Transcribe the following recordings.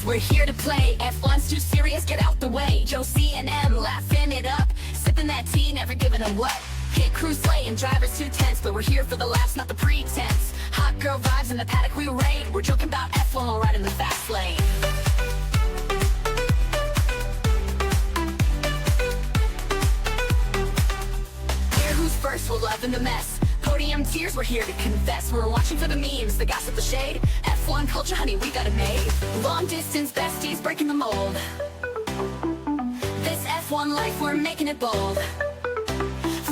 We're here to play. F1's too serious, get out the way. Josie and Em laughing it up, sipping that tea, never giving a what. Pit crew slaying, drivers too tense, but we're here for the laughs, not the pretense. Hot girl vibes in the paddock we raid. We're joking about F1 while riding the fast lane. Here who's first, we're loving the mess. Podium tears, we're here to confess. We're watching for the memes, the gossip, the shade. F1 culture, honey, we got it made. Long distance besties breaking the mold. This F1 life, we're making it bold.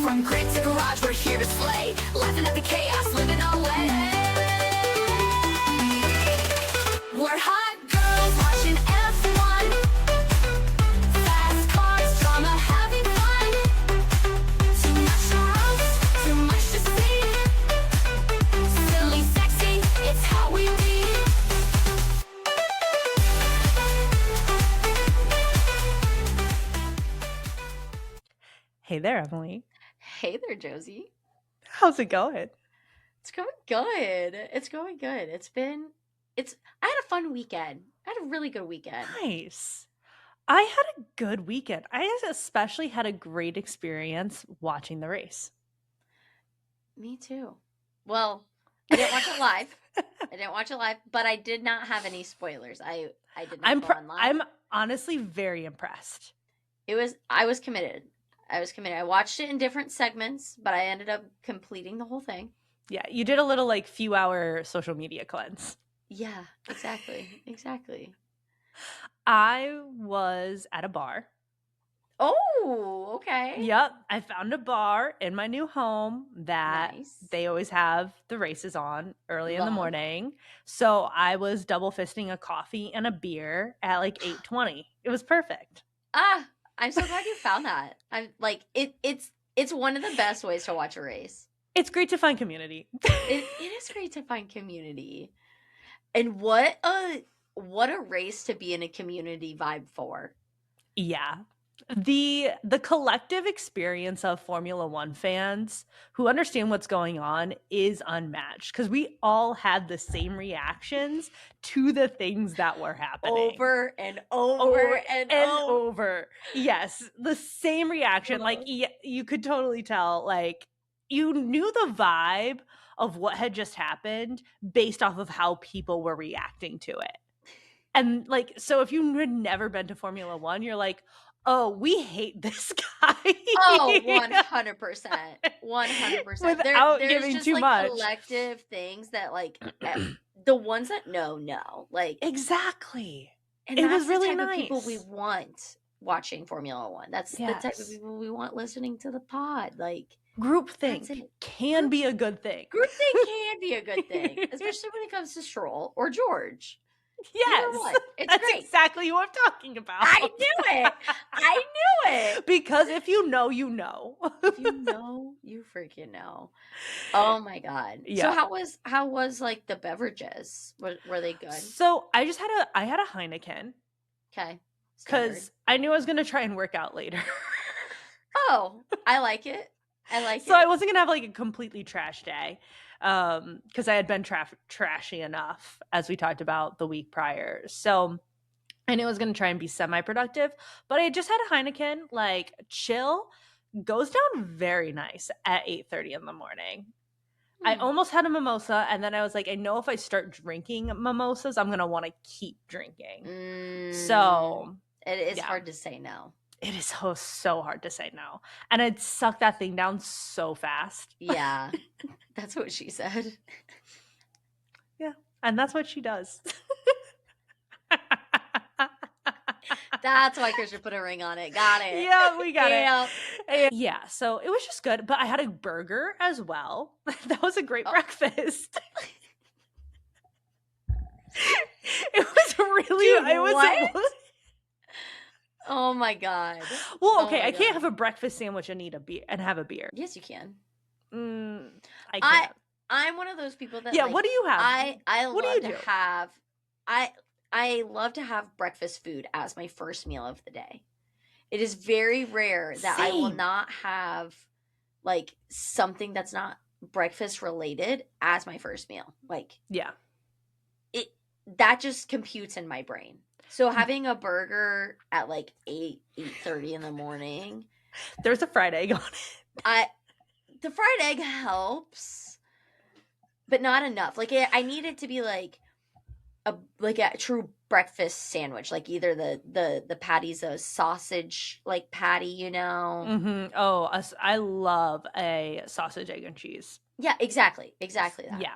From grid to garage, we're here to slay. Laughing at the chaos, living our way. We're hot girls watching F1. Fast cars, drama, having fun. Too much to roast, too much to see. Silly, sexy, it's how we be. Hey there, Emily. Hey there, Josie. How's it going? It's going good. It's going good. I had a fun weekend. I had a really good weekend. Nice. I had a good weekend. I especially had a great experience watching the race. Me too. Well, I didn't watch it live. But I did not have any spoilers. I did not go online. I'm honestly very impressed. I was committed. I watched it in different segments, but I ended up completing the whole thing. Yeah, you did a little few hour social media cleanse. Yeah, exactly. I was at a bar. Oh, okay. Yep, I found a bar in my new home that Nice. they always have the races on early in the Love. morning. So I was double fisting a coffee and a beer at 8:20. It was perfect. I'm so glad you found that. I'm like it's one of the best ways to watch a race. It's great to find community. It is great to find community. And what a race to be in a community vibe for. Yeah. The collective experience of Formula One fans who understand what's going on is unmatched because we all had the same reactions to the things that were happening. Over and over and over. Yes, the same reaction. You could totally tell, you knew the vibe of what had just happened based off of how people were reacting to it. And so if you had never been to Formula One, you're like, oh, we hate this guy. Oh, 100%. 100%. Without there's giving just, too much. Collective things that, the ones that know. Exactly. And it that's was really the type nice. of people we want watching Formula One. That's the type of people we want listening to the pod. Groupthink can be a good thing. Groupthink can be a good thing, especially when it comes to Stroll or George. Yes, That's great. Exactly what I'm talking about. I knew it. Because if you know, you know. If you know, you freaking know. Oh my god. Yeah. So how was the beverages? Were they good? So I had a Heineken. Okay. Because I knew I was gonna try and work out later. Oh, I like it. So I wasn't gonna have a completely trash day. Because I had been trashy enough, as we talked about the week prior. So I knew I was going to try and be semi-productive, but I just had a Heineken, chill, goes down very nice at 8:30 in the morning. I almost had a mimosa, and then I was like, I know if I start drinking mimosas, I'm going to want to keep drinking. So it is hard to say no. It is so hard to say no. And I'd suck that thing down so fast. Yeah, that's what she said. Yeah, and that's what she does. That's why Christian put a ring on it. Got it. Yeah, we got it. Yeah, so it was just good. But I had a burger as well. That was a great breakfast. It was really... Dude, what? Oh my god. Well, okay, I can't have a breakfast sandwich and have a beer. Yes, you can. I can't. I'm one of those people that what do you have? I love to have breakfast food as my first meal of the day. It is very rare that I will not have something that's not breakfast related as my first meal. that just computes in my brain. So having a burger at like 8:30 in the morning, There's a fried egg on it. The fried egg helps, but not enough. Like I need it to be like a true breakfast sandwich, like either the patty's a sausage like patty, you know. Mm-hmm. Oh, I love a sausage, egg, and cheese. Yeah, exactly that. Yeah.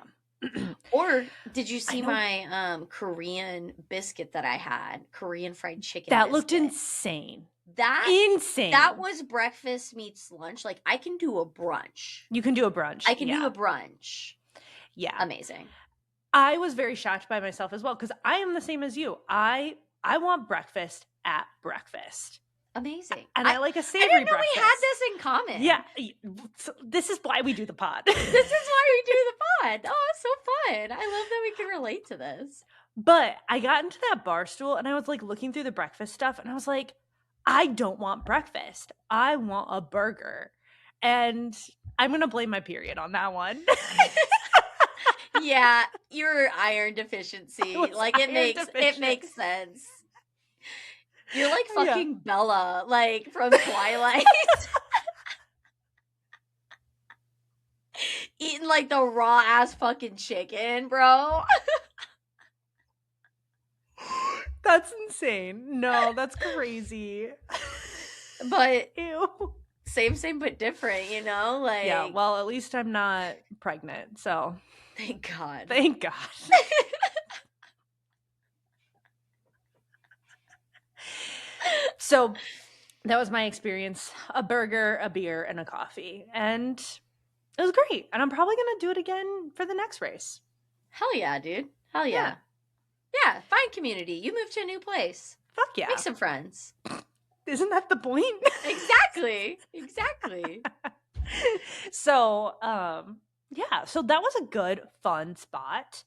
Or did you I see know. my Korean biscuit that I had? Korean fried chicken That biscuit. looked insane. That Insane. That was breakfast meets lunch. Like I can do a brunch. You can do a brunch. I can do a brunch. Yeah. Amazing. I was very shocked by myself as well because I am the same as you. I want breakfast at breakfast. Amazing. And I like a savory I didn't know breakfast. we had this in common. Yeah. So this is why we do the pod. This is why we do the pod. Oh, it's so fun. I love that we can relate to this. But I got into that bar stool and I was like looking through the breakfast stuff and I was like, I don't want breakfast. I want a burger. And I'm going to blame my period on that one. Yeah, your iron deficiency. Like it makes sense. You're like fucking Bella, like from Twilight. Eating like the raw ass fucking chicken, bro. That's insane. No, that's crazy. But ew. Same but different, you know? Like yeah, well, at least I'm not pregnant, so thank God. Thank God. So that was my experience. A burger, a beer, and a coffee. And it was great. And I'm probably going to do it again for the next race. Hell yeah, dude. Hell yeah. Yeah, find community. You move to a new place. Fuck yeah. Make some friends. Isn't that the point? Exactly. So, yeah. So that was a good, fun spot.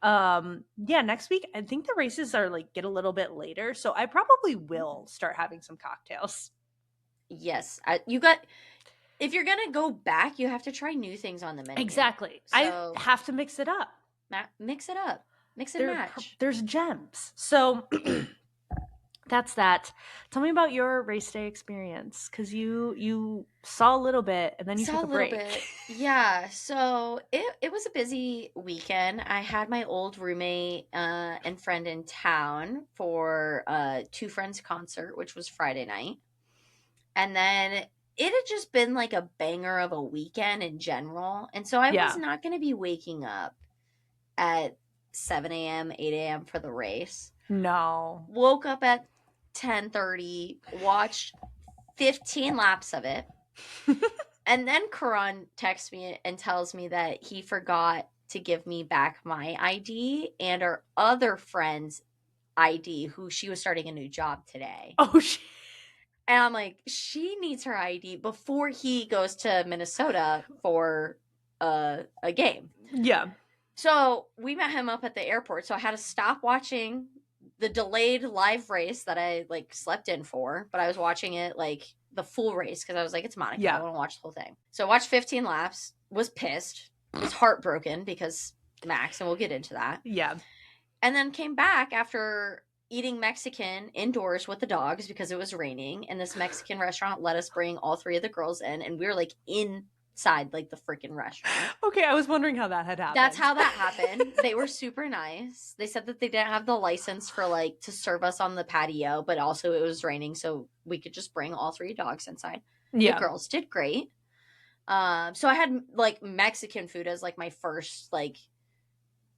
Yeah, next week I think the races are like get a little bit later, so I probably will start having some cocktails. Yes, if you're gonna go back, you have to try new things on the menu. Exactly. So, I have to mix it up. Mix it up. Mix and match. There's gems. So that's that. Tell me about your race day experience, because you saw a little bit and then you took a break. Yeah, so it was a busy weekend. I had my old roommate and friend in town for Two Friends concert, which was Friday night. And then it had just been like a banger of a weekend in general. And so I was not going to be waking up at 7 a.m., 8 a.m. for the race. No. Woke up at 10:30, watched 15 laps of it. And then Karan texts me and tells me that he forgot to give me back my ID and our other friend's ID, who she was starting a new job today. Oh, shit. And I'm like, she needs her ID before he goes to Minnesota for a game. Yeah. So we met him up at the airport. So I had to stop watching the delayed live race that I like slept in for, but I was watching it like the full race because I was like, it's Monaco. I want to watch the whole thing. So I watched 15 laps, was pissed, was heartbroken because Max, and we'll get into that. Yeah. And then came back after eating Mexican indoors with the dogs because it was raining. And this Mexican restaurant let us bring all three of the girls in, and we were like inside like the freaking restaurant. Okay, I was wondering how that had happened. That's how that happened. They were super nice. They said that they didn't have the license for like to serve us on the patio, but also it was raining, so we could just bring all three dogs inside. Yeah. The girls did great. So I had like Mexican food as like my first like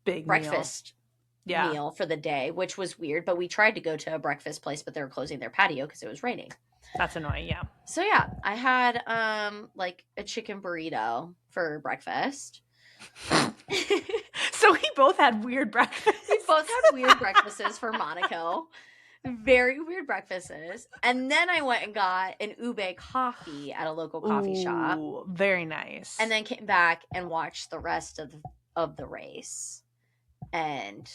big breakfast meal for the day, which was weird, but we tried to go to a breakfast place, but they were closing their patio because it was raining. That's annoying. Yeah. So yeah, I had like a chicken burrito for breakfast. So we both had weird breakfasts. We both had weird breakfasts for Monaco. Very weird breakfasts. And then I went and got an ube coffee at a local coffee shop. Very nice. And then came back and watched the rest of the race. And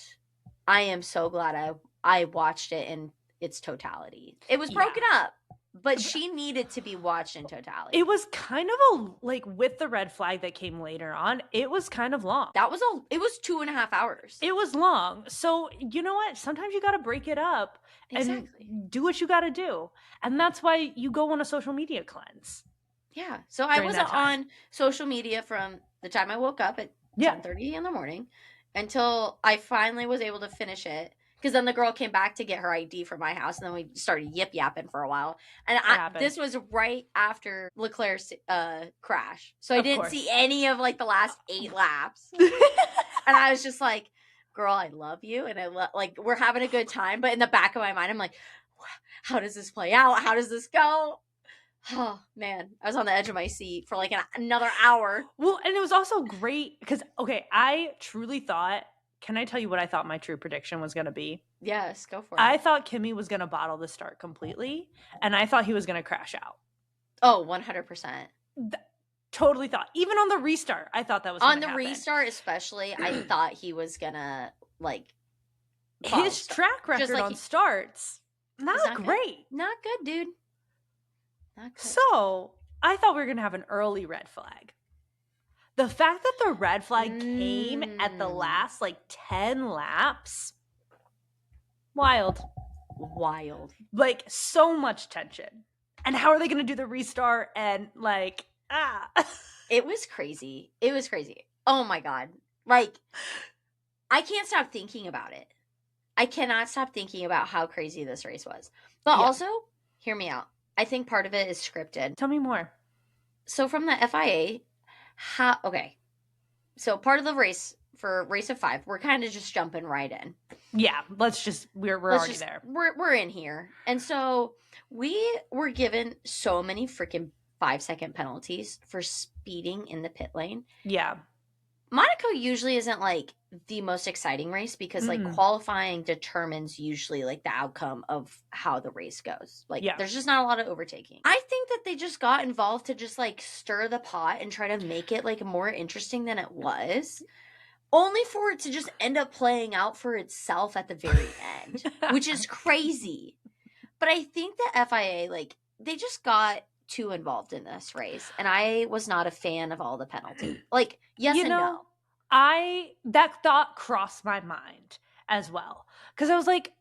I am so glad I watched it in its totality. It was broken up. but she needed to be watched in totality. It was kind of with the red flag that came later on, it was kind of long. It was 2.5 hours. It was long. So you know what? Sometimes you got to break it up and do what you got to do. And that's why you go on a social media cleanse. Yeah. So I wasn't on social media from the time I woke up at 10:30 in the morning until I finally was able to finish it. Because then the girl came back to get her ID from my house, and then we started yip-yapping for a while. And this was right after Leclerc's crash. So I didn't see any of, like, the last 8 laps. And I was just like, girl, I love you. And we're having a good time. But in the back of my mind, I'm like, how does this play out? How does this go? Oh, man. I was on the edge of my seat for, like, another hour. Well, and it was also great because, okay, I truly thought... Can I tell you what I thought my true prediction was going to be? Yes, go for it. I thought Kimmy was going to bottle the start completely, and I thought he was going to crash out. Oh, 100%. Totally thought. Even on the restart, I thought that was on the happen. Restart especially, I thought he was going to, like... His track record on starts, not great. Not good, dude. Not good. So, I thought we were going to have an early red flag. The fact that the red flag came at the last, 10 laps, wild. Like, so much tension. And how are they going to do the restart? And, It was crazy. Oh, my God. Like, I can't stop thinking about it. I cannot stop thinking about how crazy this race was. But also, hear me out. I think part of it is scripted. Tell me more. So, from the FIA... So part of the race for race of 5, we're kind of just jumping right in. Yeah, we're already there. We're in here. And so we were given so many freaking 5-second penalties for speeding in the pit lane. Yeah. Monaco usually isn't the most exciting race because qualifying determines usually the outcome of how the race goes. There's just not a lot of overtaking. I think that they just got involved to just stir the pot and try to make it more interesting than it was, only for it to just end up playing out for itself at the very end, which is crazy. But I think the FIA they just got too involved in this race, and I was not a fan of all the penalties. Yes and no. That thought crossed my mind as well. Because I was like,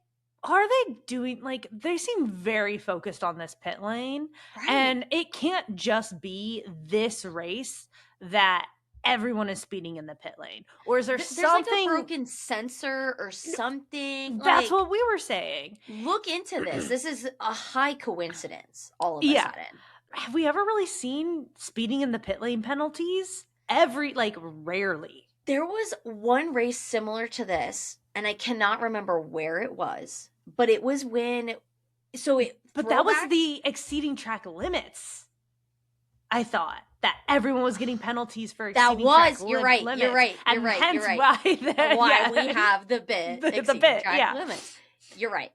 are they doing, they seem very focused on this pit lane. Right. And it can't just be this race that everyone is speeding in the pit lane. Or is there something... There's a broken sensor or something. That's what we were saying. Look into this. This is a high coincidence all of a sudden. Have we ever really seen speeding in the pit lane penalties? Rarely. There was one race similar to this, and I cannot remember where it was, but it was when... But that was the exceeding track limits, I thought. That everyone was getting penalties for exceeding track limits. You're right. Why we have the bit. The bit, track limits. You're right.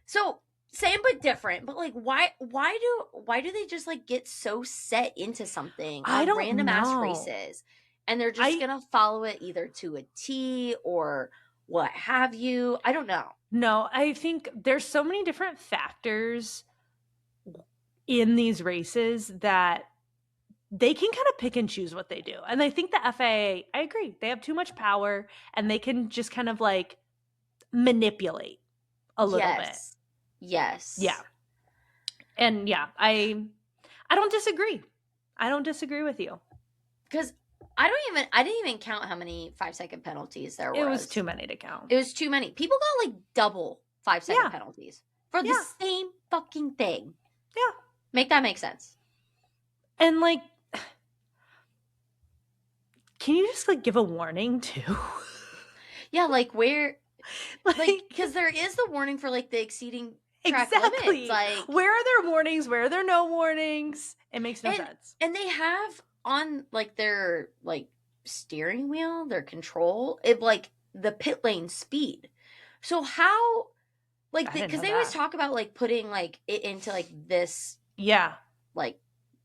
So... Same but different, but why do they just get so set into something on random ass races, and they're just gonna follow it either to a T or what have you? I don't know. No, I think there's so many different factors in these races that they can kind of pick and choose what they do, and I think the FIA, I agree, they have too much power, and they can just kind of manipulate a little bit. Yes. Yeah. And I don't disagree. I don't disagree with you. Because I didn't even count how many 5-second penalties there was. It was too many to count. It was too many. People got double 5-second penalties for the same fucking thing. Yeah. Make that make sense. And can you just give a warning too? Yeah, where because there is the warning for the exceeding track limits. Where are there warnings? Where are there no warnings? It makes no sense. And they have on their steering wheel, their control, it the pit lane speed. So how because they always talk about putting it into this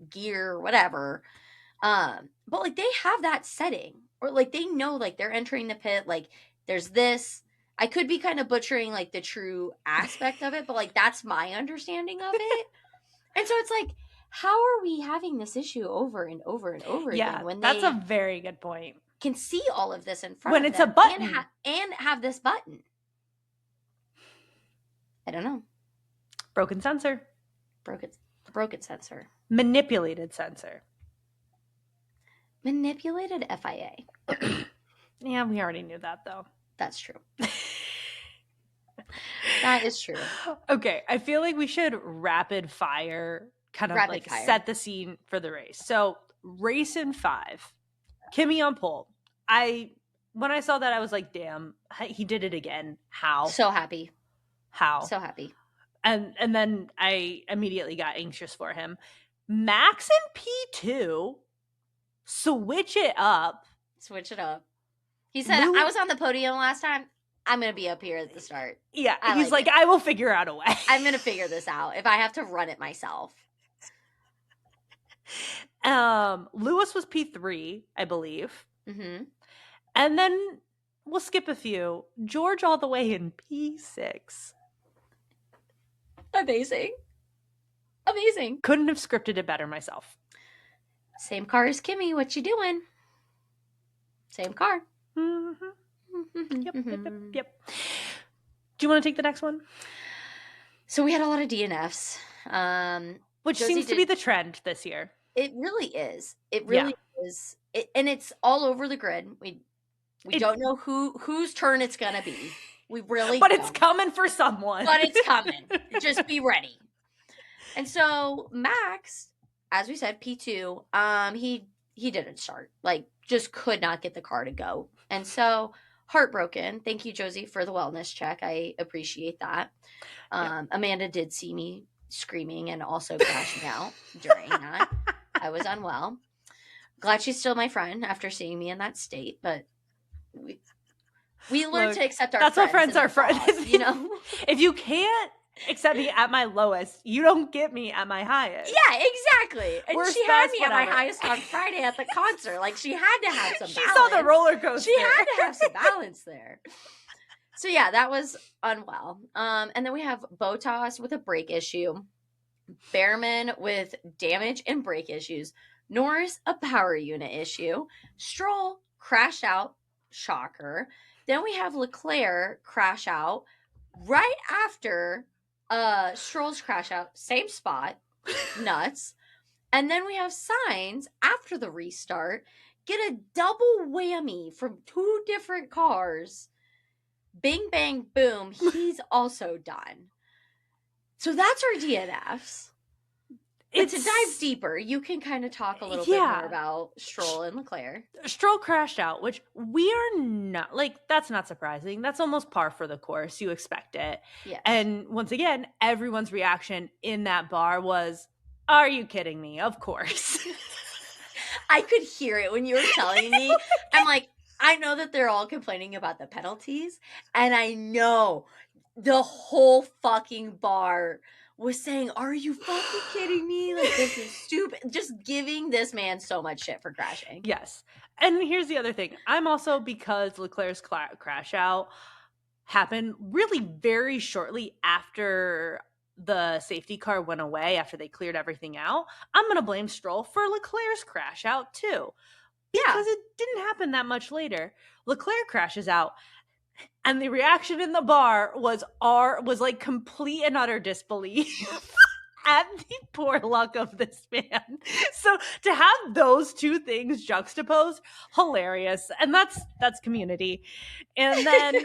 gear or whatever. But they have that setting, or they know they're entering the pit, there's this. I could be kind of butchering the true aspect of it, but that's my understanding of it. And so it's like, how are we having this issue over and over and over again when that's they a very good point. can see all of this in front When of it's a them button. and have this button? I don't know. Broken sensor. Broken sensor. Manipulated sensor. Manipulated FIA. Yeah, we already knew that though. That's true. That is true. Okay, I feel like we should rapid fire set the scene for the race. So, race in 5. Kimmy on pole. When I saw that, I was like, damn, he did it again. How? So happy. How? So happy. And then I immediately got anxious for him. Max and P2 switch it up. Switch it up. He said, I was on the podium last time. I'm going to be up here at the start. Yeah, he's like, I will figure out a way. I'm going to figure this out if I have to run it myself. Lewis was P3, I believe. Mm-hmm. And then we'll skip a few. George all the way in P6. Amazing. Amazing. Couldn't have scripted it better myself. Same car as Kimmy. What you doing? Same car. Mm-hmm. Yep. Do you want to take the next one? So we had a lot of DNFs. Which Josie seems to be the trend this year. It really is. It really is. And it's all over the grid. We don't know whose turn it's going to be. We really But don't. It's coming for someone. But it's coming. Just be ready. And so Max, as we said, P2, he didn't start. Like, just could not get the car to go. And so heartbroken. Thank you, Josie, for the wellness check. I appreciate that. Amanda did see me screaming and also crashing out during that. I was unwell. Glad she's still my friend after seeing me in that state, but we learned to accept our friends. That's what friends are, friends. You know? If you can't accept me at my lowest, you don't get me at my highest. Yeah, exactly. And she had me at my whatever. highest on Friday at the concert. Like, she had to have some balance. She saw the roller coaster. She had to have some balance there. So yeah, that was unwell. And then we have Botas with a brake issue, Behrman with damage and brake issues, Norris a power unit issue, Stroll crashed out, shocker. Then we have Leclerc crash out right after Stroll's crash out, same spot, nuts. And then we have Sainz after the restart get a double whammy from 2 different cars. Bing, bang, boom. He's also done. So that's our DNFs. But to dive deeper, you can kind of talk a little bit more about Stroll and Leclerc. Stroll crashed out, which we are not, like, that's not surprising. That's almost par for the course. You expect it. Yes. And once again, everyone's reaction in that bar was, are you kidding me? Of course. I could hear it when you were telling me. I'm like, I know that they're all complaining about the penalties, and I know the whole fucking bar was saying, are you fucking kidding me? Like, this is stupid. Just giving this man so much shit for crashing. Yes. And here's the other thing. I'm also, because Leclerc's crash out happened really very shortly after the safety car went away, after they cleared everything out, I'm going to blame Stroll for Leclerc's crash out too. Because it didn't happen that much later. Leclerc crashes out, and the reaction in the bar was like complete and utter disbelief at the poor luck of this man. So to have those two things juxtaposed, hilarious. And that's community. And then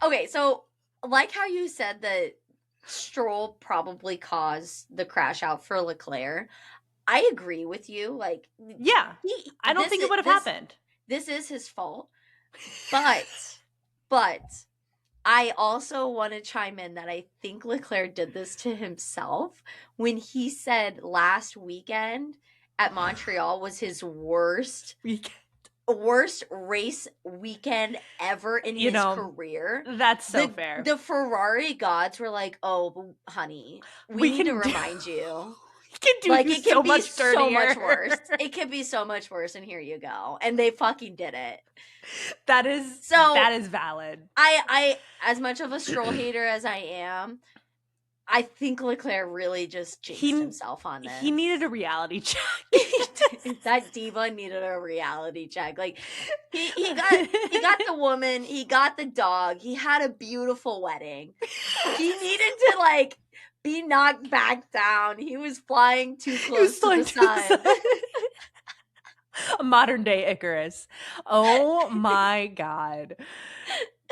okay, so like how you said that Stroll probably caused the crash out for Leclerc, I agree with you. Like, yeah, I don't think it would have happened. This is his fault. But I also want to chime in that I think Leclerc did this to himself when he said last weekend at Montreal was his worst race weekend ever in his career. That's so fair. The Ferrari gods were like, "Oh, honey, we need to remind you." It can be so much worse. It can be so much worse, and here you go. And they fucking did it. That is valid. I as much of a Stroll hater as I am, I think Leclerc really just jinxed himself on this. He needed a reality check. That diva needed a reality check. Like he got the woman, he got the dog, he had a beautiful wedding. He needed to like be knocked back down. He was flying too close to the sun. A modern day Icarus. Oh my god.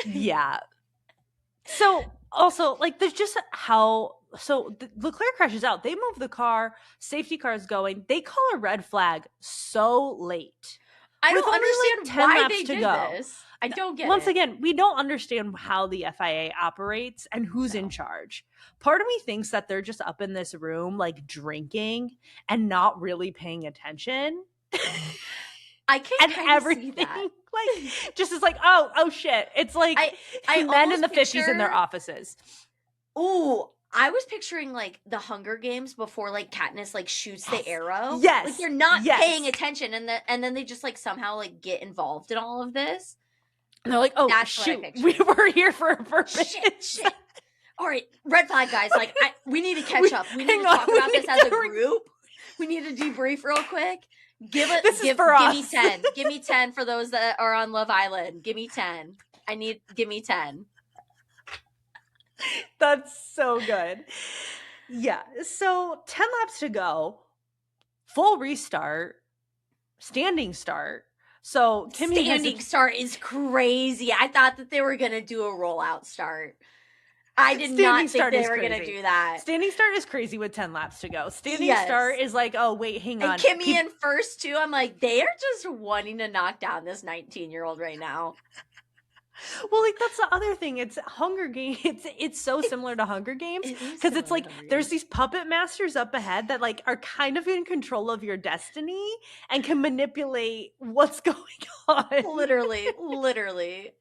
Yeah. So also, like, there's just how. So Leclerc crashes out. They move the car. Safety car is going. They call a red flag so late. I With don't only, like, understand 10 why laps they to did go. this. I don't get Once it. again, we don't understand how the FIA operates and who's in charge. Part of me thinks that they're just up in this room, like, drinking and not really paying attention. I can And kind of everything, see that. like, just is like, oh shit. It's like I men in the almost 50s in their picture- offices. Ooh, I was picturing like the Hunger Games before like Katniss like shoots the arrow. Yes. Like they're not Yes. paying attention and then they just like somehow like get involved in all of this. And they're like, oh, That's what I shoot, pictured. we were here for a purpose. Shit. All right, red flag guys. Like we need to catch up. We need hang to on, talk we about this need as to a group. We need to debrief real quick. Give for me us. 10. Give me 10 for those that are on Love Island. Give me 10. Give me 10. That's so good. Yeah. So 10 laps to go, full restart, standing start. So Kimmy Standing start is crazy. I thought that they were gonna do a rollout start. I did Standing not think start they is were gonna crazy. do that. Standing start is crazy with 10 laps to go. Standing Yes. start is like, oh, wait, hang on. And Kimmy in first too. I'm like, they are just wanting to knock down this 19-year-old right now. Well, like, that's the other thing. It's Hunger Games. It's so similar to Hunger Games It is because it's similar like to Hunger there's Games. these puppet masters up ahead that like are kind of in control of your destiny and can manipulate what's going on. literally.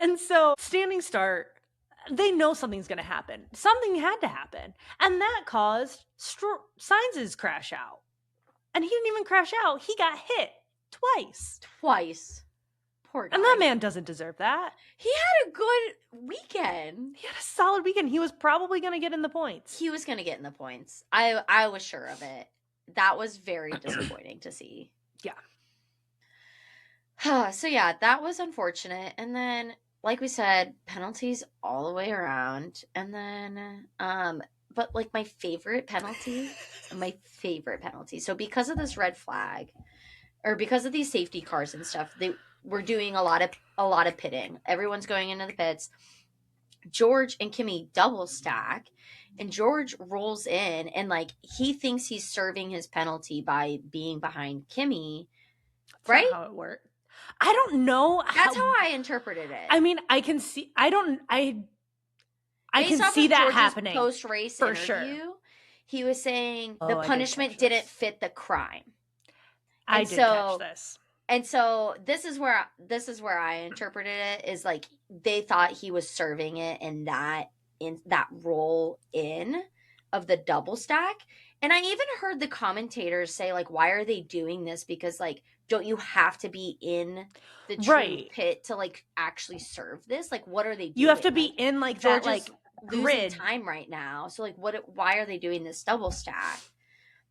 And so, standing start, they know something's going to happen. Something had to happen, and that caused Sainz's crash out. And he didn't even crash out; he got hit twice. Poor guy. And that man doesn't deserve that. He had a good weekend. He had a solid weekend. He was probably going to get in the points. He was going to get in the points. I was sure of it. That was very disappointing to see. Yeah. So yeah, that was unfortunate. And then, like we said, penalties all the way around. And then, but like my favorite penalty. So because of this red flag, or because of these safety cars and stuff, we're doing a lot of pitting. Everyone's going into the pits. George and Kimmy double stack, and George rolls in and like he thinks he's serving his penalty by being behind Kimmy. That's right? not how it worked. I don't know. That's how I interpreted it. I mean, I can see. I can Based off see of that George's happening. post-race for interview, sure. he was saying Oh, I the didn't punishment catch didn't this. fit the crime. I And did so- catch this. And so this is where I interpreted it, is like they thought he was serving it in that roll in of the double stack. And I even heard the commentators say like, why are they doing this? Because like, don't you have to be in the true Right. pit to like actually serve this? Like, what are they doing? You have to be Like, in like George that, like is losing grid. time right now. So like, why are they doing this double stack?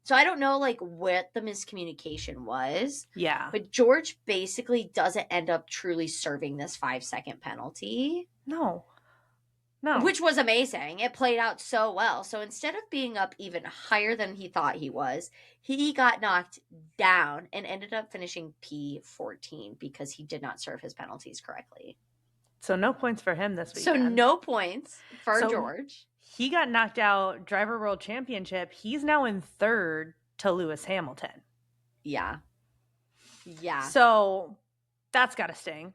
So I don't know like what the miscommunication was, Yeah. but George basically doesn't end up truly serving this 5-second penalty, No. which was amazing. It played out so well. So instead of being up even higher than he thought he was, he got knocked down and ended up finishing P14 because he did not serve his penalties correctly. So no points for him this So weekend. no points for So- George. He got knocked out driver world championship. He's now in third to Lewis Hamilton. Yeah. So that's got to sting.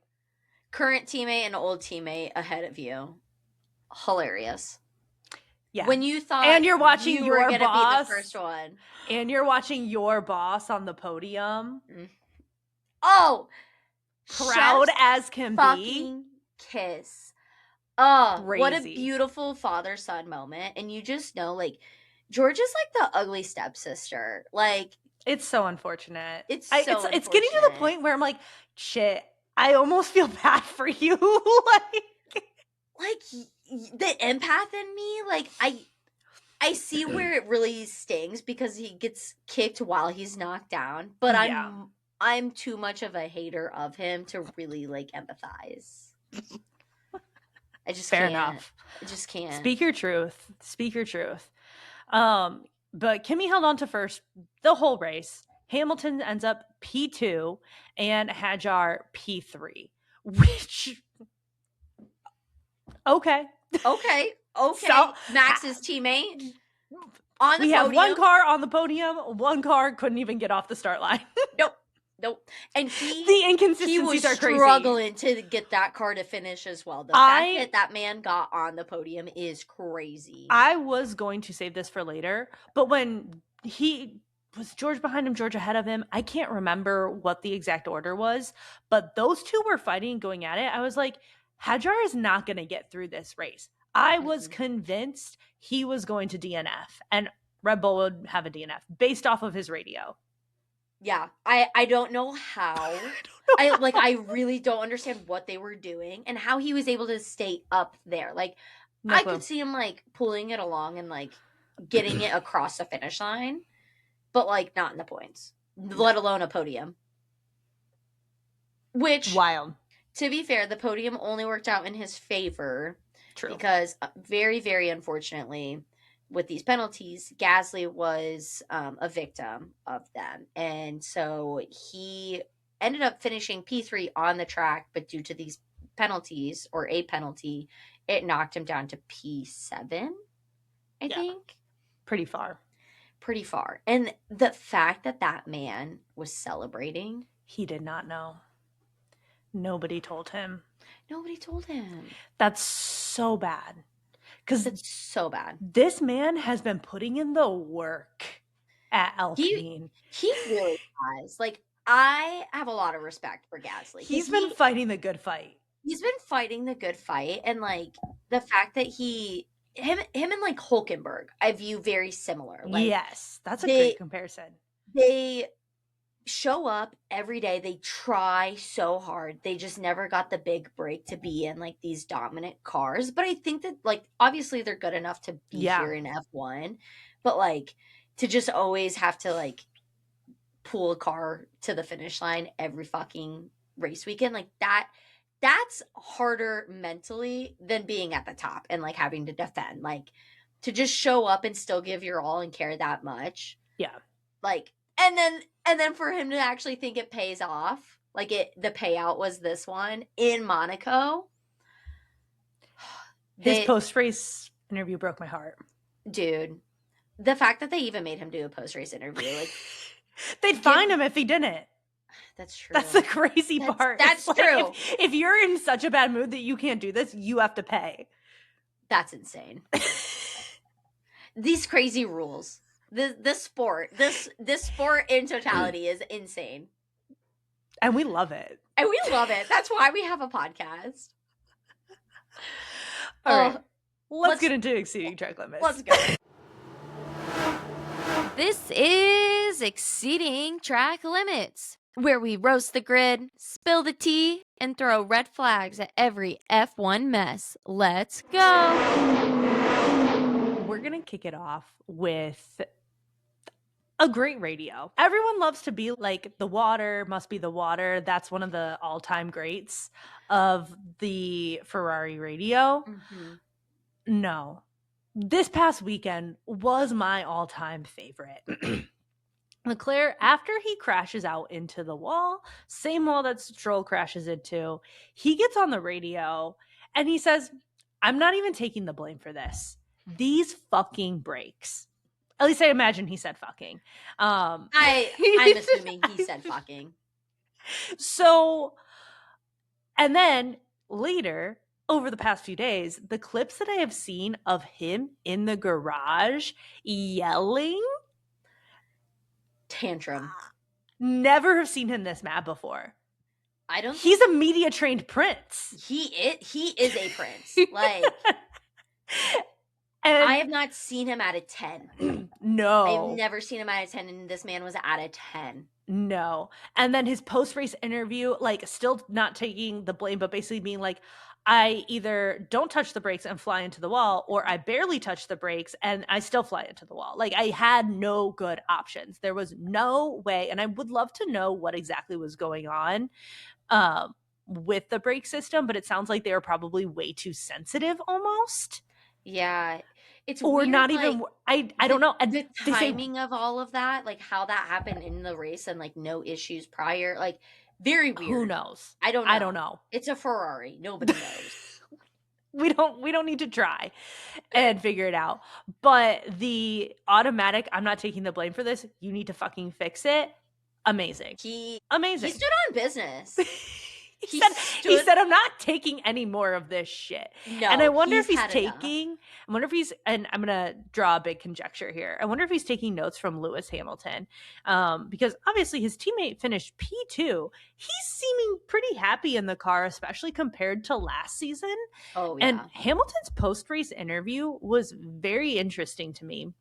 Current teammate and old teammate ahead of you. Hilarious. Yeah. When you thought And you're watching you your were gonna boss. be the first one. And you're watching your boss on the podium, Oh, proud chef's as can be. fucking kiss. Oh, what a Crazy. beautiful father-son moment. And you just know, like, George is like the ugly stepsister. Like, It's so unfortunate. It's it's so getting to the unfortunate. point where I'm like, shit, I almost feel bad for you. like, the empath in me, like I see where it really stings because he gets kicked while he's knocked down, but Yeah. I'm too much of a hater of him to really like empathize. I just Fair can't. enough. I just can't. Speak your truth. Speak your truth. But Kimmy held on to first the whole race. Hamilton ends up P2 and Hajar P3, which okay. Okay. So, Max's teammate on the we podium. have one car on the podium, one car couldn't even get off the start line. Nope. And The he inconsistencies was are crazy. struggling to get that car to finish as well. The fact that man got on the podium is crazy. I was going to save this for later, but when he was George behind him, George ahead of him, I can't remember what the exact order was, but those two were fighting going at it. I was like, Hajar is not going to get through this race. I was convinced he was going to DNF and Red Bull would have a DNF based off of his radio. Yeah, I don't know how. I really don't understand what they were doing and how he was able to stay up there. Like, No I clue. could see him like pulling it along and like getting it across the finish line, but like not in the points, let alone a podium. Which, Wild. to be fair, the podium only worked out in his favor. True. Because very, very unfortunately, with these penalties, Gasly was a victim of them. And so he ended up finishing P3 on the track, but due to these penalties, or a penalty, it knocked him down to P7, I think. Pretty far. Pretty far. And the fact that that man was celebrating. He did not know. Nobody told him. Nobody told him. That's so bad. Because It's so bad. this man has been putting in the work at Alpine. He really has. Like, I have a lot of respect for Gasly. He's been fighting the good fight. He's been fighting the good fight, and like the fact that him and like Hulkenberg, I view very similar. Like, yes, that's a great comparison. They show up every day. They try so hard. They just never got the big break to be in like these dominant cars. But I think that like obviously they're good enough to be here in F1, but like to just always have to like pull a car to the finish line every fucking race weekend, like that's harder mentally than being at the top and like having to defend. Like to just show up and still give your all and care that much. Yeah. Like and then for him to actually think it pays off, like the payout was this one in Monaco. His post-race interview broke my heart. Dude, the fact that they even made him do a post-race interview, like they'd find him if he didn't. That's true. That's the crazy part. That's like, true. If you're in such a bad mood that you can't do this, you have to pay. That's insane. These crazy rules. This sport in totality is insane. And we love it. And we love it. That's why we have a podcast. All right. Let's get into exceeding track limits. Let's go. This is Exceeding Track Limits, where we roast the grid, spill the tea, and throw red flags at every F1 mess. Let's go! We're going to kick it off with a great radio. Everyone loves to be like, the water must be the water. That's one of the all-time greats of the Ferrari radio. Mm-hmm. No. This past weekend was my all-time favorite. Leclerc, after he crashes out into the wall, same wall that Stroll crashes into, he gets on the radio and he says, I'm not even taking the blame for this. These fucking brakes. At least I imagine he said fucking. I'm assuming he said fucking. So, and then later, over the past few days, the clips that I have seen of him in the garage yelling, tantrum. Never have seen him this mad before. I don't. He's a media trained prince. He is a prince. Like, And I have not seen him out of 10. no. I've never seen him out of 10, and this man was out of 10. No. And then his post-race interview, like, still not taking the blame, but basically being like, I either don't touch the brakes and fly into the wall, or I barely touch the brakes and I still fly into the wall. Like, I had no good options. There was no way. And I would love to know what exactly was going on with the brake system, but it sounds like they were probably way too sensitive almost. Yeah. It's Or weird, not like, even, I don't know. And the they say, timing of all of that, like how that happened in the race and like no issues prior, like very weird. who knows? I don't know. I don't know. It's a Ferrari. Nobody knows. We don't need to try and figure it out. But the automatic, I'm not taking the blame for this, you need to fucking fix it. Amazing. He Amazing. stood on business. He He said, I'm not taking any more of this shit. No, And I wonder if he's had enough. taking, I wonder if he's, and I'm going to draw a big conjecture here. I wonder if he's taking notes from Lewis Hamilton, because obviously his teammate finished P2. He's seeming pretty happy in the car, especially compared to last season. Oh, yeah. And Hamilton's post-race interview was very interesting to me.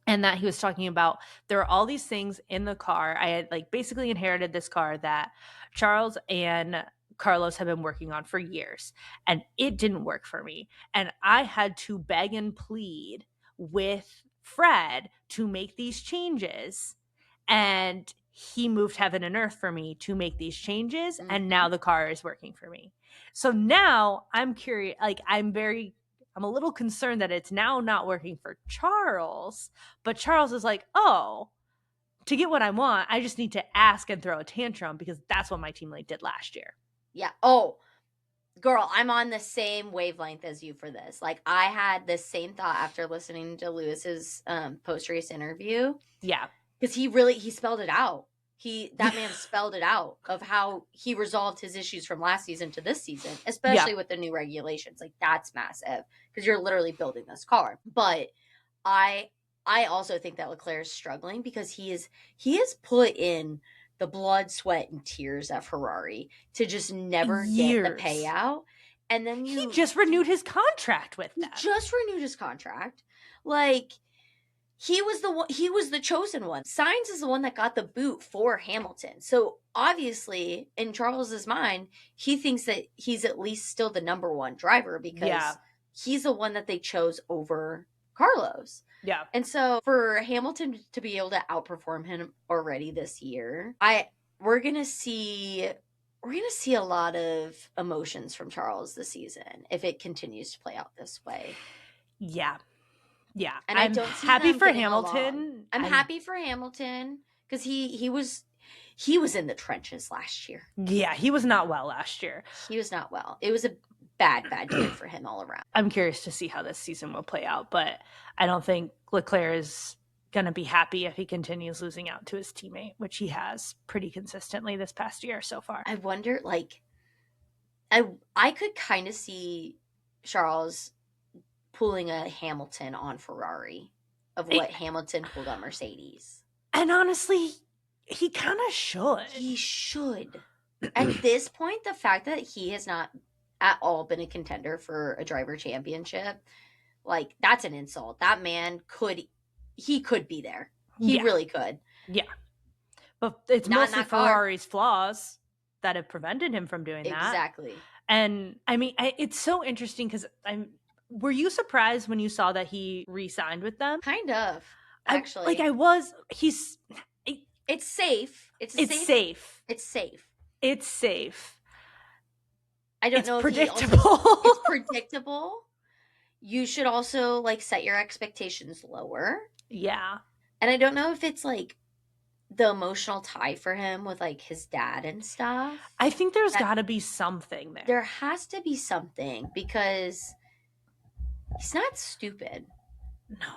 And that he was talking about, there are all these things in the car. I had like basically inherited this car that Charles and Carlos have been working on for years, and it didn't work for me. And I had to beg and plead with Fred to make these changes. And he moved heaven and earth for me to make these changes. Mhm. And now the car is working for me. So now I'm curious, like I'm a little concerned that it's now not working for Charles, but Charles is like, oh, to get what I want, I just need to ask and throw a tantrum, because that's what my teammate did last year. Yeah. Oh, girl, I'm on the same wavelength as you for this. Like, I had the same thought after listening to Lewis's post-race interview. Yeah. Because he spelled it out. That man spelled it out of how he resolved his issues from last season to this season, especially with the new regulations. Like, that's massive because you're literally building this car. But I also think that Leclerc is struggling because he has put in the blood, sweat, and tears at Ferrari to just never get the payout. And then he just renewed his contract with them. He just renewed his contract. Like, he was the chosen one. Sainz is the one that got the boot for Hamilton. So obviously, in Charles's mind, he thinks that he's at least still the number one driver because he's the one that they chose over Carlos. Yeah. And so for Hamilton to be able to outperform him already this year, we're gonna see a lot of emotions from Charles this season if it continues to play out this way. Yeah. Yeah. And I'm I don't see happy them for getting Hamilton. along. I'm happy for Hamilton because he was in the trenches last year. Yeah, he was not well last year. He was not well. It was a bad year for him all around. I'm curious to see how this season will play out, but I don't think Leclerc is going to be happy if he continues losing out to his teammate, which he has pretty consistently this past year so far. I wonder, like, I could kind of see Charles pulling a Hamilton on Ferrari of what Hamilton pulled on Mercedes. And honestly, he kind of should. He should. At this point, the fact that he has not at all been a contender for a driver championship, like, that's an insult. That man could be there. He really could. Yeah. But it's mostly Ferrari's flaws that have prevented him from doing that. Exactly. And I mean, it's so interesting because were you surprised when you saw that he re-signed with them? Kind of, actually. It's safe. It's safe. It's safe. I don't know if predictable. It's predictable. You should also, like, set your expectations lower. Yeah. And I don't know if it's, like, the emotional tie for him with, like, his dad and stuff. I think there's got to be something there. There has to be something because he's not stupid. No.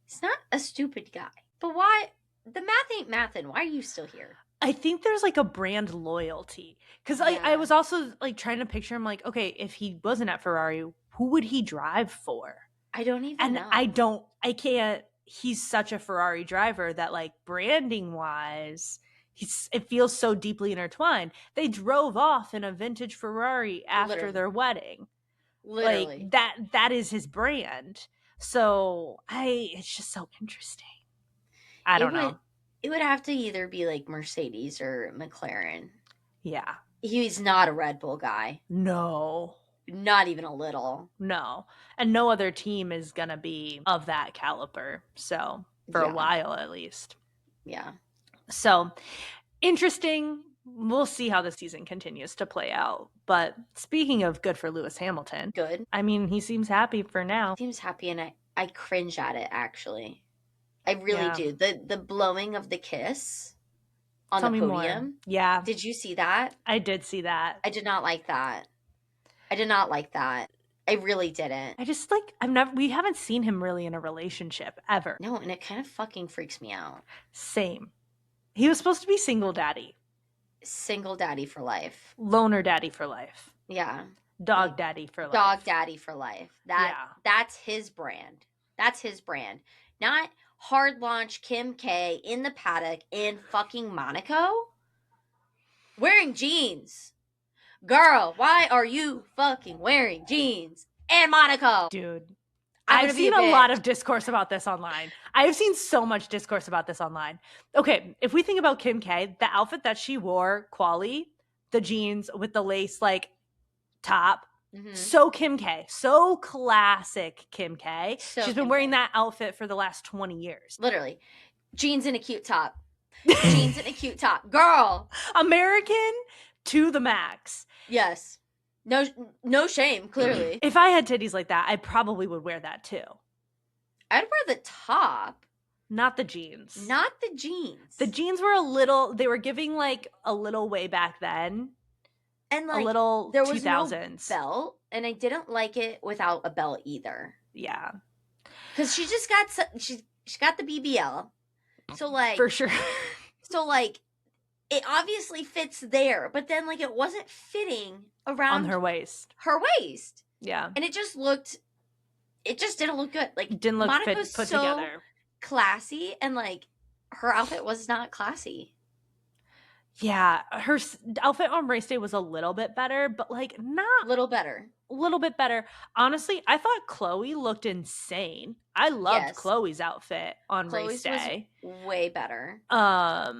He's not a stupid guy. But why? The math ain't mathin'. Why are you still here? I think there's like a brand loyalty because I was also like trying to picture him like, okay, if he wasn't at Ferrari, who would he drive for? I don't even know. I can't. He's such a Ferrari driver that, like, branding wise, it feels so deeply intertwined. They drove off in a vintage Ferrari after their wedding. Literally. Like, that is his brand. So it's just so interesting. I don't know. It would have to either be like Mercedes or McLaren. Yeah. He's not a Red Bull guy. No. Not even a little. No. And no other team is going to be of that caliber. So, for a while at least. Yeah. So, interesting. We'll see how the season continues to play out. But speaking of good for Lewis Hamilton. Good. I mean, he seems happy for now. Seems happy, and I cringe at it, actually. I really do. The blowing of the kiss on the podium. More. Yeah. Did you see that? I did see that. I did not like that. I really didn't. I just we haven't seen him really in a relationship ever. No, and it kind of fucking freaks me out. Same. He was supposed to be single daddy. Single daddy for life. Loner daddy for life. Yeah. Dog daddy for life. Dog daddy for life. That's his brand. That's his brand. Not hard launch Kim K in the paddock in fucking Monaco wearing jeans. Girl, why are you fucking wearing jeans in Monaco? Dude, I've seen a lot of discourse about this online. I've seen so much discourse about this online. Okay, if we think about Kim K, the outfit that she wore, quali, the jeans with the lace top, so Kim K, so classic Kim K. So she's been wearing that outfit for the last 20 years. Literally. Jeans and a cute top. Jeans and a cute top. Girl. American to the max. Yes. No shame, clearly. If I had titties like that, I probably would wear that too. I'd wear the top. Not the jeans. Not the jeans. The jeans were they were giving a little way back then. And a little there was 2000s. No belt, and I didn't like it without a belt either. Yeah. Because she just got the BBL. So for sure. So it obviously fits there, but then it wasn't fitting around on her waist. Yeah. And it just didn't look good. Didn't look Monica's put so together. Classy, and her outfit was not classy. Yeah, her outfit on race day was a little bit better, but not little better. A little bit better. Honestly, I thought Chloe looked insane. I loved Chloe's outfit on race day. Was way better. But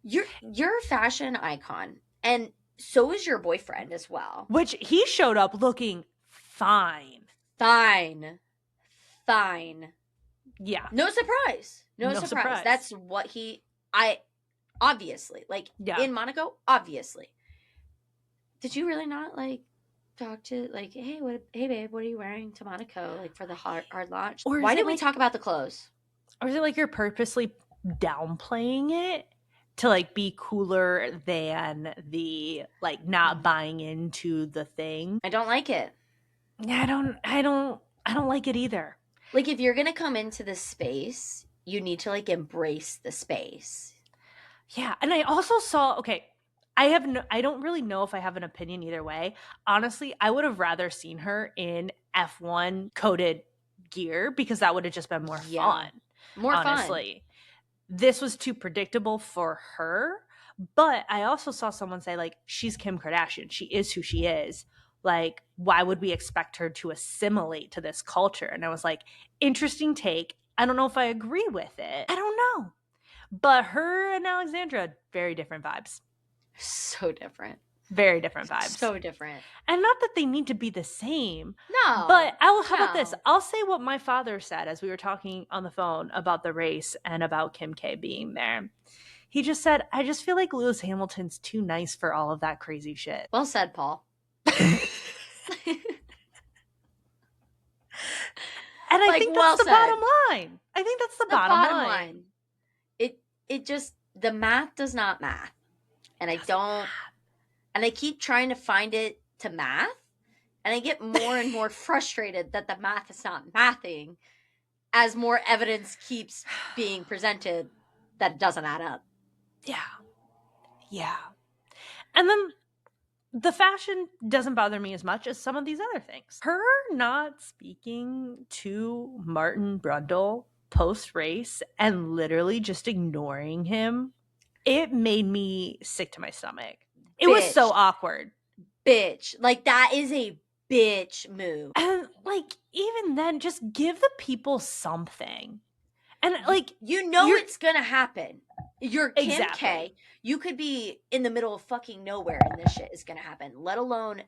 you're a fashion icon, and so is your boyfriend as well. Which he showed up looking fine. Yeah. No surprise. No surprise. That's what obviously, in Monaco, obviously. Did you really not talk to hey babe, what are you wearing to Monaco for the hard launch? Or why didn't we talk about the clothes? Or is it you're purposely downplaying it to be cooler than the not buying into the thing? I don't like it. Yeah, I don't like it either. If you're gonna come into this space, you need to embrace the space. Yeah, and I also saw I don't really know if I have an opinion either way. Honestly, I would have rather seen her in F1 coated gear because that would have just been more fun. More honestly. Fun. This was too predictable for her, but I also saw someone say she's Kim Kardashian. She is who she is. Why would we expect her to assimilate to this culture? And I was interesting take. I don't know if I agree with it. I don't know. But her and Alexandra, very different vibes. So different. Very different vibes. So different. And not that they need to be the same. No. But how about this? I'll say what my father said as we were talking on the phone about the race and about Kim K being there. He just said, I just feel like Lewis Hamilton's too nice for all of that crazy shit. Well said, Paul. And I think that's the bottom line. I think that's the bottom line. It just, the math does not math. And I keep trying to find it to math. And I get more and more frustrated that the math is not mathing as more evidence keeps being presented that it doesn't add up. Yeah. And then the fashion doesn't bother me as much as some of these other things. Her not speaking to Martin Brundle post-race and literally just ignoring him, it made me sick to my stomach. It was so awkward. Bitch. That is a bitch move. And like, even then, just give the people something. And, like, You know you're- it's gonna happen. You're Kim Exactly. K. You could be in the middle of fucking nowhere and this shit is gonna happen, let alone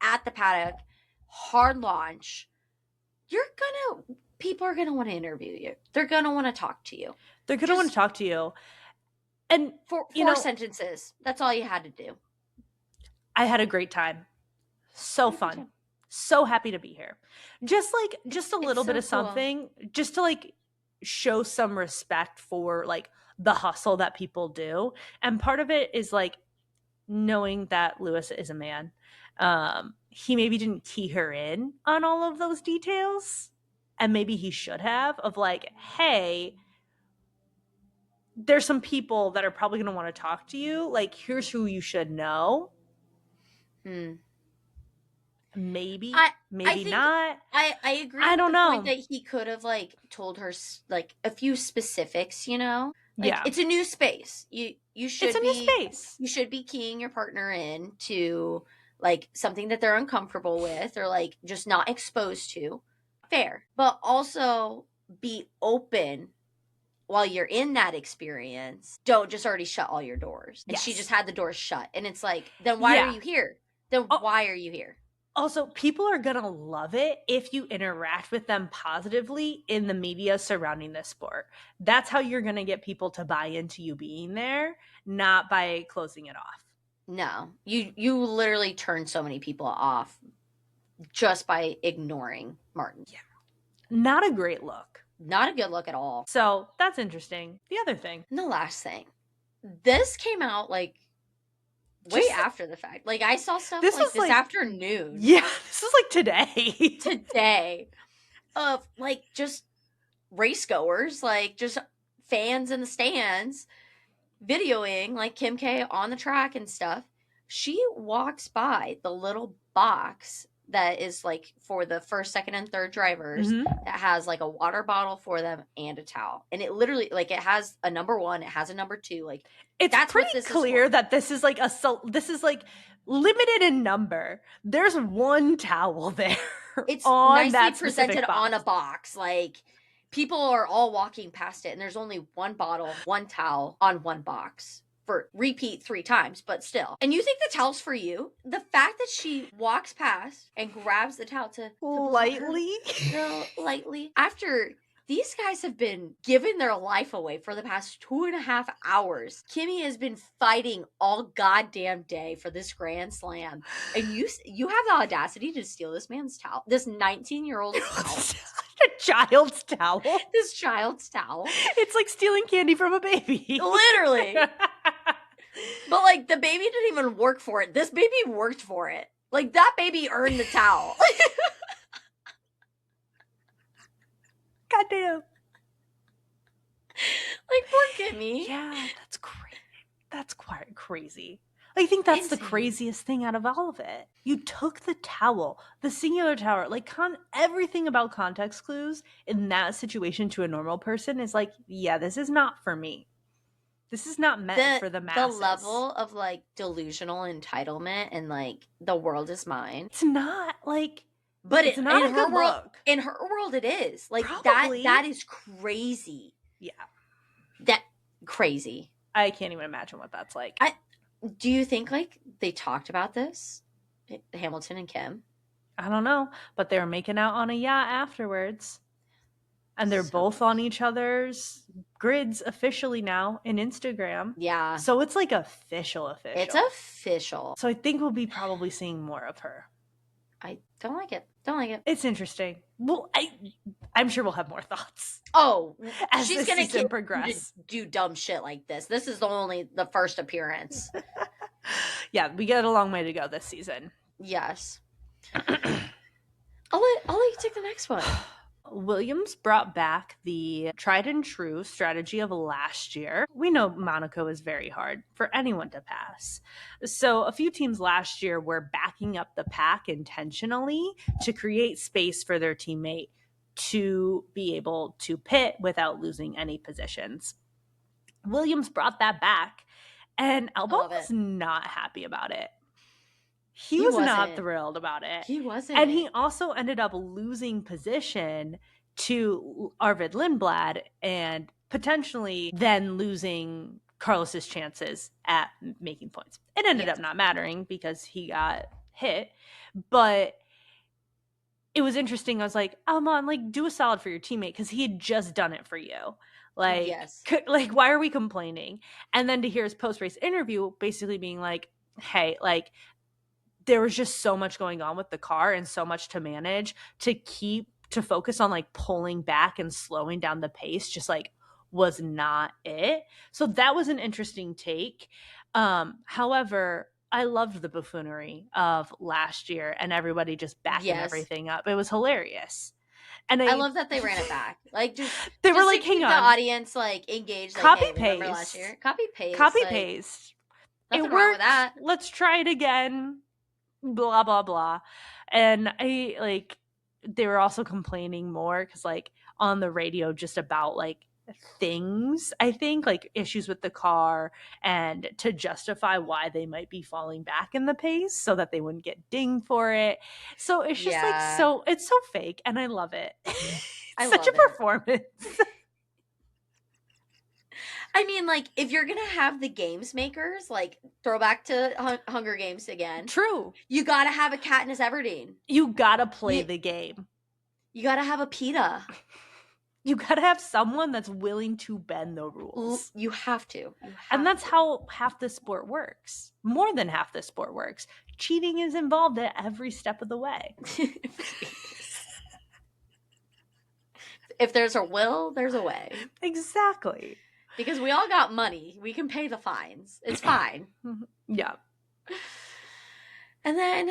at the paddock, hard launch. People are gonna want to interview you. They're gonna want to talk to you. They're going to want to Just- talk to you. And Four you know, sentences. That's all you had to do. I had a great time. So Had a good fun. time. So happy to be here. Just a little bit so of cool. something, just to like show some respect for like the hustle that people do. And part of it is like knowing that Lewis is a man. He maybe didn't key her in on all of those details. And maybe he should have, of like, hey, there's some people that are probably going to want to talk to you. Like, here's who you should know. Hmm. Maybe, I maybe think- not. I agree. I with don't the know. point that he could have like told her like a few specifics. You know, like, Yeah. it's a new space. You should It's a be, new space. You should be keying your partner in to like something that they're uncomfortable with or like just not exposed to. Fair, but also be open while you're in that experience. Don't just already shut all your doors. And she Yes. just had the doors shut, and it's like, then why are Yeah. you here? Then Oh. why are you here? Also, people are going to love it if you interact with them positively in the media surrounding this sport. That's how you're going to get people to buy into you being there, not by closing it off. No, you literally turn so many people off just by ignoring Martin. Yeah. Not a great look. Not a good look at all. So that's interesting. The other thing. And the last thing, this came out like way Just- after the fact. Like I saw stuff This like was, this like- afternoon. Yeah, this is like today. Today of like just race goers, like just fans in the stands videoing like Kim K on the track and stuff. She walks by the little box that is like for the first, second, and third drivers Mhm. that has like a water bottle for them and a towel. And it literally like it has a number 1, it has a number 2, like It's That's what pretty this is clear for. that this is like this is like limited in number. There's one towel there. it's on nicely that specific presented on a box. box. Like people are all walking past it and there's only one bottle, one towel on one box for repeat 3 times, but still. And you think the towel's for you? The fact that she walks past and grabs the towel to block her- lightly. No, lightly. After these guys have been giving their life away for the past 2.5 hours. Kimmy has been fighting all goddamn day for this Grand Slam. And you have the audacity to steal this man's towel. This 19-year-old towel. A child's towel. This child's towel. It's like stealing candy from a baby. Literally. But like the baby didn't even work for it. This baby worked for it. Like that baby earned the towel. Goddamn. Like poor Kimmy. Yeah, that's crazy. That's quite crazy. I think that's the Insane. craziest thing out of all of it. You took the towel, the singular tower, like everything about context clues in that situation to a normal person is like, yeah, this is not for me. This is not meant for the masses. The level of like delusional entitlement and like the world is mine. It's not like, But it's not in a her good world, look. in her world, it is like Probably. that is crazy. Yeah, That crazy. I can't even imagine what that's like. Do you think like they talked about this, Hamilton and Kim? I don't know, but they were making out on a yacht afterwards. And they're So both on each other's grids officially now in Instagram. Yeah, So it's like official. it's official. So I think we'll be probably seeing more of her. I don't like it. Don't like it. It's interesting. Well, I'm sure we'll have more thoughts Oh, as she's the gonna season continue progress. to do dumb shit like this. This is the first appearance. Yeah, we got a long way to go this season. Yes. I'll let you take the next one. Williams brought back the tried and true strategy of last year. We know Monaco is very hard for anyone to pass. So a few teams last year were backing up the pack intentionally to create space for their teammate to be able to pit without losing any positions. Williams brought that back, and love Albon it. was not happy about it. he was not wasn't. thrilled about it. He wasn't. And he also ended up losing position to Arvid Lindblad and potentially then losing Carlos's chances at making points. It ended Yes. up not mattering because he got hit, but it was interesting. I was like, Almon, like, do a solid for your teammate because he had just done it for you. Like, Yes. like, why are we complaining? And then to hear his post-race interview basically being like, hey, like, there was just so much going on with the car and so much to manage to focus on like pulling back and slowing down the pace just like was not it. So that was an interesting take. However, I loved the buffoonery of last year and everybody just backing Yes. everything up. It was hilarious. And I love that they ran it back. Like just they were just like, to hang keep on, the audience like engaged. Like, copy hey, remember paste, last year? Copy paste. copy like, paste. Nothing It wrong worked. with that. Let's try it again. Blah blah blah. And I like they were also complaining more because like on the radio just about like things, I think like issues with the car and to justify why they might be falling back in the pace so that they wouldn't get dinged for it. So it's just like Yeah. it's so fake and I love it. I Such love a it. performance. I mean, like, if you're gonna have the games makers, like, throwback to Hunger Games again, True. you gotta have a Katniss Everdeen. You gotta play You- the game. You gotta have a Peeta. You gotta have someone that's willing to bend the rules. You have to. You have And that's to. how half the sport works. More than half the sport works. Cheating is involved at every step of the way. If there's a will, there's a way. Exactly. Because we all got money. We can pay the fines. It's fine. Yeah. And then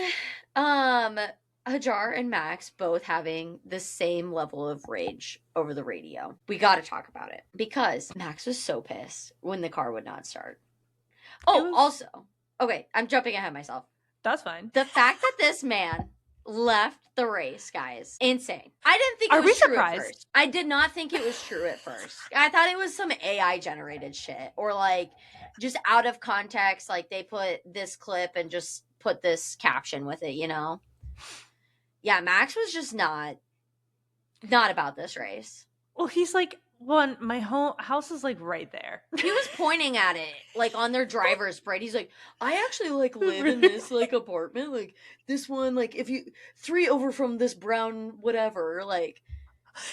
Hajar and Max both having the same level of rage over the radio. We got to talk about it because Max was so pissed when the car would not start. Oh, also, okay, I'm jumping ahead of myself. That's fine. The fact that this man left the race, guys, insane. I didn't think Are it we was true surprised? at first. I did not think it was true at first. I thought it was some AI generated shit or like just out of context, like they put this clip and just put this caption with it, you know? Yeah, Max was just not about this race. Well, he's like, my home house is like right there. He was pointing at it like on their driver's brake. He's like, I actually like live in this like apartment, like this one, like if you 3 over from this brown whatever, like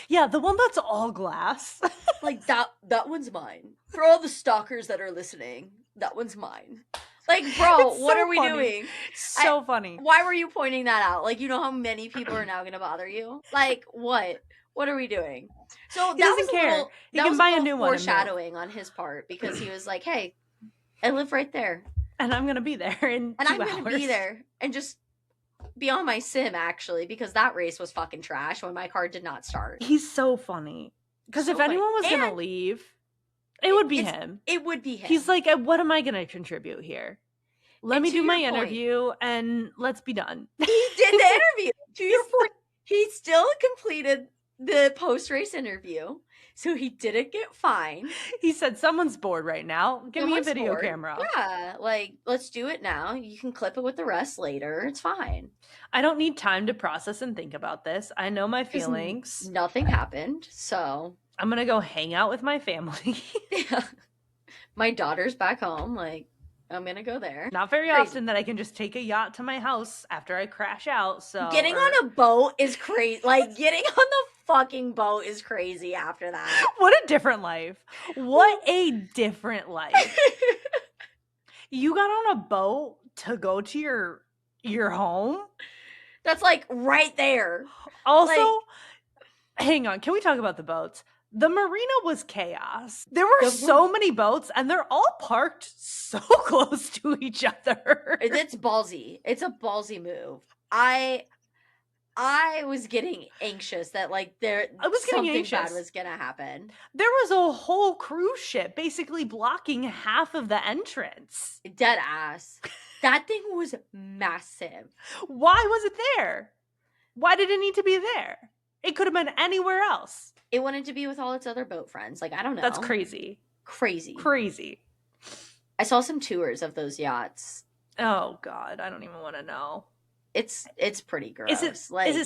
Yeah, the one that's all glass. like that one's mine. For all the stalkers that are listening, that one's mine. Like, bro, It's what so are we funny. doing? So funny. Why were you pointing that out? Like, you know how many people are now going to bother you? Like, what? What are we doing? So He that doesn't was care. a little, He that can was buy a a little new one and move. foreshadowing on his part because he was like, "Hey, I live right there, And I'm gonna be there in and 2 I'm going to hours. be there and just be on my sim actually because that race was fucking trash when my car did not start." He's so funny. Because So if funny. anyone was gonna And leave, it would be it's- him. It would be him. He's like, what am I gonna contribute here? Let And me to do my your point- interview and let's be done. he did the interview. To your point, he still completed the post race interview, so he didn't get fined. He said, someone's bored right now. Give me a Someone's video bored. camera. Yeah, like let's do it now. You can clip it with the rest later. It's fine. I don't need time to process and think about this. I know my 'Cause feelings. Nothing happened, so I'm gonna go hang out with my family. yeah. My daughter's back home. Like I'm gonna go there. Not very Crazy. often that I can just take a yacht to my house after I crash out. So Getting on a boat is crazy. Like getting on the fucking boat is crazy after that. what a different life. What a different life. You got on a boat to go to your home? That's like right there. Also, hang on, can we talk about the boats? The marina was chaos. There were so many boats and they're all parked so close to each other. It's ballsy. It's a ballsy move. I was getting anxious that like I was getting something bad anxious. was gonna happen. There was a whole cruise ship basically blocking half of the entrance. Dead ass. That thing was massive. Why was it there? Why did it need to be there? It could have been anywhere else. It wanted to be with all its other boat friends. Like I don't know. That's crazy. Crazy. Crazy. I saw some tours of those yachts. Oh God, I don't even want to know. It's pretty gross. Is it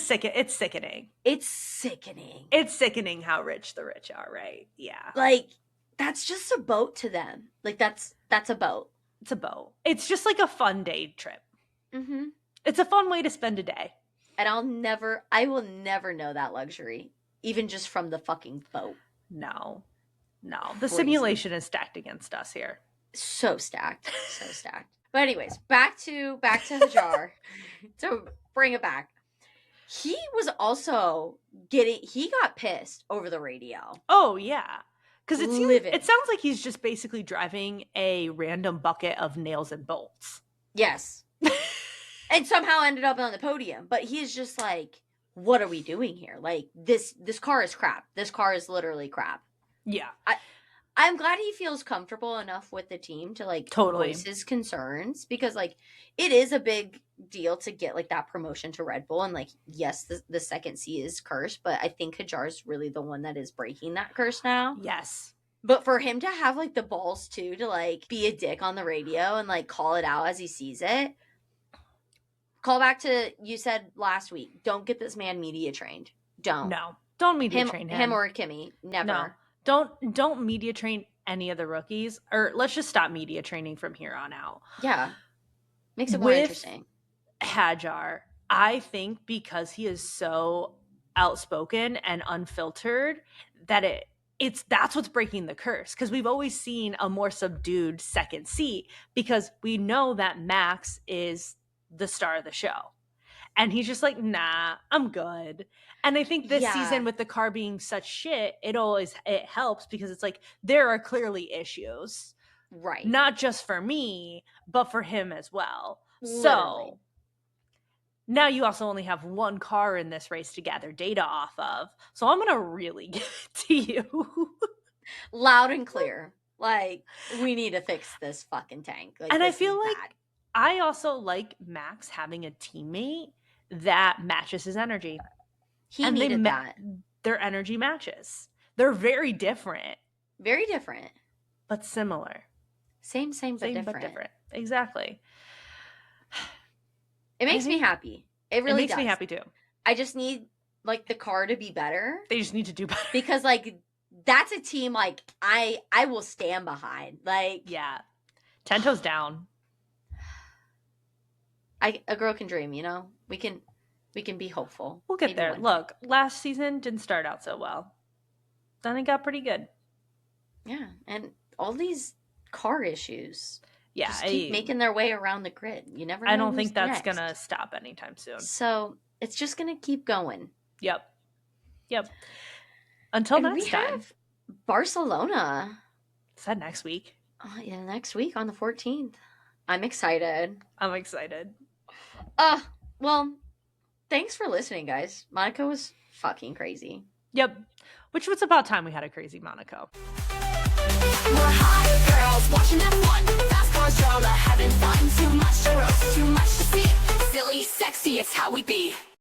sick? It's sickening. It's sickening. It's sickening how rich the rich are, right? Yeah. Like, that's just a boat to them. Like, that's a boat. It's a boat. It's just like a fun day trip. Mm-hmm. It's a fun way to spend a day. And I will never know that luxury, even just from the fucking boat. No. The Crazy. simulation is stacked against us here. So stacked. So stacked. But anyways, back to the jar. To bring it back. He was also he got pissed over the radio. Oh yeah. Because Livid. it sounds like he's just basically driving a random bucket of nails and bolts. Yes. And somehow ended up on the podium. But he's just like, what are we doing here? Like, this car is crap. This car is literally crap. Yeah. I'm glad he feels comfortable enough with the team to like Totally. voice his concerns, because like it is a big deal to get like that promotion to Red Bull, and like yes, the second C is cursed, but I think Hajar's really the one that is breaking that curse now. Yes. But for him to have like the balls too to like be a dick on the radio and like call it out as he sees it. Call back to you said last week, don't get this man media trained. Don't media train him or Kimmy. Never. No. Don't media train any of the rookies, or let's just stop media training from here on out. Yeah. Makes it more With interesting. Hajar, I think because he is so outspoken and unfiltered that that's what's breaking the curse, because we've always seen a more subdued second seat because we know that Max is the star of the show. And he's just like, nah, I'm good. And I think this season with the car being such shit, it helps because it's like there are clearly issues. Right. Not just for me, but for him as well. Literally. So now you also only have one car in this race to gather data off of. So I'm going to really give it to you. Loud and clear. Like, we need to fix this fucking tank. Like, and I this feel is like bad. I also like Max having a teammate that matches his energy. He needed that. Their energy matches. They're very different. Very different. But similar. Same, but different. Exactly. It makes me happy. It really makes does. me happy too. I just need, like, the car to be better. They just need to do better. Because, like, that's a team, like, I will stand behind. Like, yeah. 10 toes down. A girl can dream, you know? We can be hopeful. We'll get Maybe there. one day. Look, last season didn't start out so well. Then it got pretty good. Yeah, and all these car issues Yeah. keep making their way around the grid. You never know I don't who's think that's next. going to stop anytime soon. So it's just going to keep going. Yep. Until And next we time. have Barcelona. Is that next week? Yeah, next week on the 14th. I'm excited. I'm excited. Well, thanks for listening, guys. Monaco was fucking crazy. Yep. Which was about time we had a crazy Monaco. We're hot girls watching F1. Fast cars drama, having fun. Too much to roast, too much to see. Silly, sexy, it's how we be.